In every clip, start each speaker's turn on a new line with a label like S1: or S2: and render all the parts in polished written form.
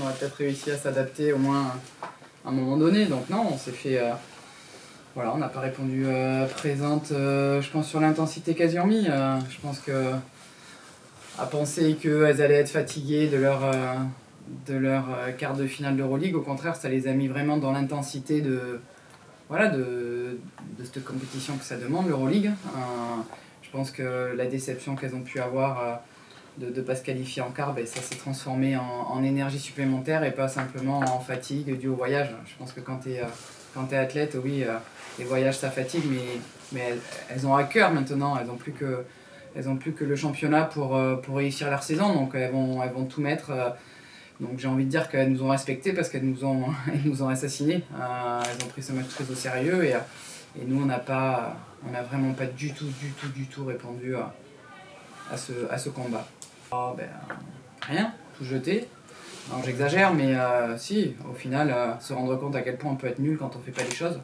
S1: aurait peut-être réussi à s'adapter au moins à un moment donné. Donc non, on s'est fait... voilà, on n'a pas répondu présente, je pense, sur l'intensité qu'elles y ont mis. Je pense que à penser qu'elles allaient être fatiguées de leur quart de finale d'Euroleague, au contraire, ça les a mis vraiment dans l'intensité de cette compétition que ça demande, l'Euroleague. Je pense que la déception qu'elles ont pu avoir de ne pas se qualifier en quart, ça s'est transformé en énergie supplémentaire et pas simplement en fatigue due au voyage. Je pense que quand tu es athlète, oui, les voyages ça fatigue, mais elles ont à cœur maintenant, elles n'ont plus que le championnat pour réussir leur saison, donc elles vont tout mettre. Donc j'ai envie de dire qu'elles nous ont respectés parce qu'elles nous ont assassinés. Elles ont pris ce match très au sérieux et nous on n'a vraiment pas du tout répondu à ce combat. Rien, tout jeter. Alors j'exagère, mais si, au final, se rendre compte à quel point on peut être nul quand on fait pas les choses.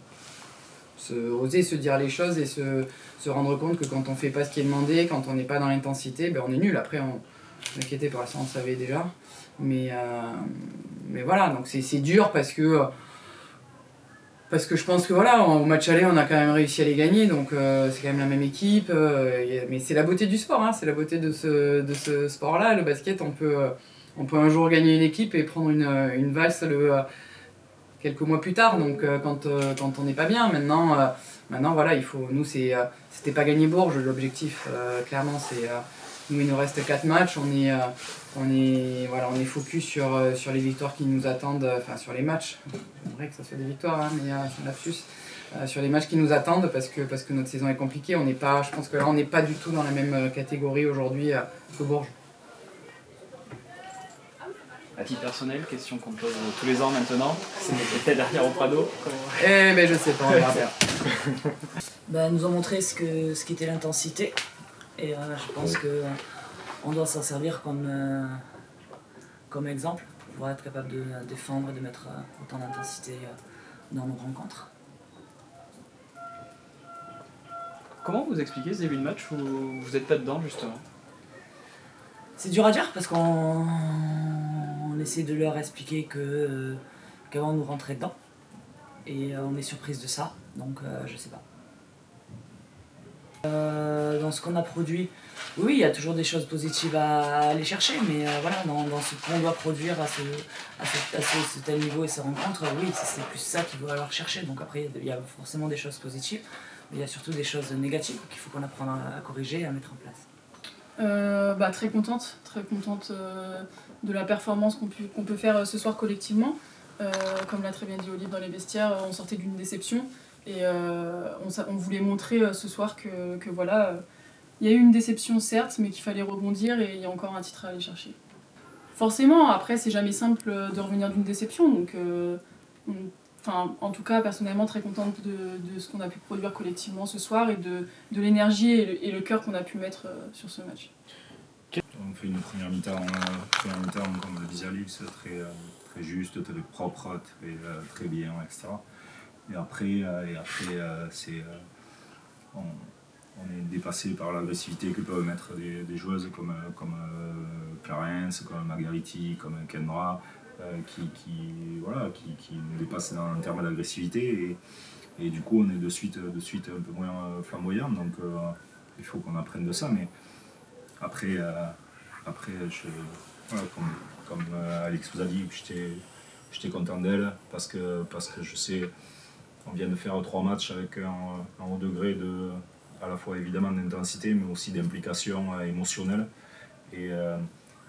S1: Oser se dire les choses et se rendre compte que quand on fait pas ce qui est demandé, quand on n'est pas dans l'intensité, on est nul. Après, on s'inquiétait par ça, on le savait déjà. Mais voilà, donc c'est dur parce que je pense que voilà, au match aller, on a quand même réussi à les gagner, donc c'est quand même la même équipe. Mais c'est la beauté du sport, hein, c'est la beauté de ce sport-là. Le basket, on peut un jour gagner une équipe et prendre une valse quelques mois plus tard, donc quand on n'est pas bien. Maintenant voilà, nous c'était pas gagner Bourges, l'objectif clairement c'est... nous il nous reste 4 matchs, on est focus sur les victoires qui nous attendent, enfin sur les matchs, j'aimerais que ça soit des victoires, hein, mais c'est un lapsus, sur les matchs qui nous attendent parce que notre saison est compliquée. Je pense que là on n'est pas du tout dans la même catégorie aujourd'hui que Bourges.
S2: À titre personnel, question qu'on pose tous les ans maintenant, c'est peut-être derrière au Prado.
S1: Je sais pas, on verra bien.
S3: Nous ont montré ce qu'était l'intensité et je pense qu'on doit s'en servir comme exemple pour être capable de défendre et de mettre autant d'intensité dans nos rencontres.
S2: Comment vous expliquez ce début de match où vous n'êtes pas dedans justement?
S3: C'est dur à dire parce qu'on essaie de leur expliquer qu'avant nous rentrer dedans et on est surprise de ça, donc je sais pas. Dans ce qu'on a produit, oui, il y a toujours des choses positives à aller chercher, mais voilà, dans ce qu'on doit produire à ce tel niveau et ces rencontres, oui, c'est plus ça qu'il faut alors chercher. Donc après, il y a forcément des choses positives, mais il y a surtout des choses négatives qu'il faut qu'on apprenne à corriger et à mettre en place.
S4: Très contente de la performance qu'on peut faire ce soir collectivement. Comme l'a très bien dit Olive dans les vestiaires, on sortait d'une déception et on voulait montrer ce soir que voilà, il y a eu une déception certes, mais qu'il fallait rebondir et il y a encore un titre à aller chercher. Forcément, après c'est jamais simple de revenir d'une déception, donc en tout cas personnellement très contente de ce qu'on a pu produire collectivement ce soir et de l'énergie et le cœur qu'on a pu mettre sur ce match.
S5: On fait une première mi-temps, comme le disait Alix, très juste, très propre, très bien, etc. Et après on est dépassé par l'agressivité que peuvent mettre des joueuses comme Clarence, comme Margariti, comme Kendra, qui nous dépassent en termes d'agressivité. Et du coup, on est de suite un peu moins flamboyant. Donc il faut qu'on apprenne de ça. Mais après comme Alix vous a dit, j'étais content d'elle parce que je sais qu'on vient de faire 3 matchs avec un haut degré à la fois évidemment d'intensité mais aussi d'implication émotionnelle et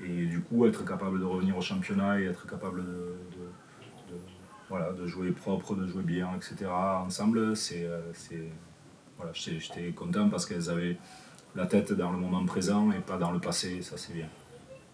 S5: du coup être capable de revenir au championnat et être capable de jouer propre, de jouer bien, etc. ensemble, j'étais content parce qu'elles avaient la tête dans le moment présent et pas dans le passé, ça c'est bien.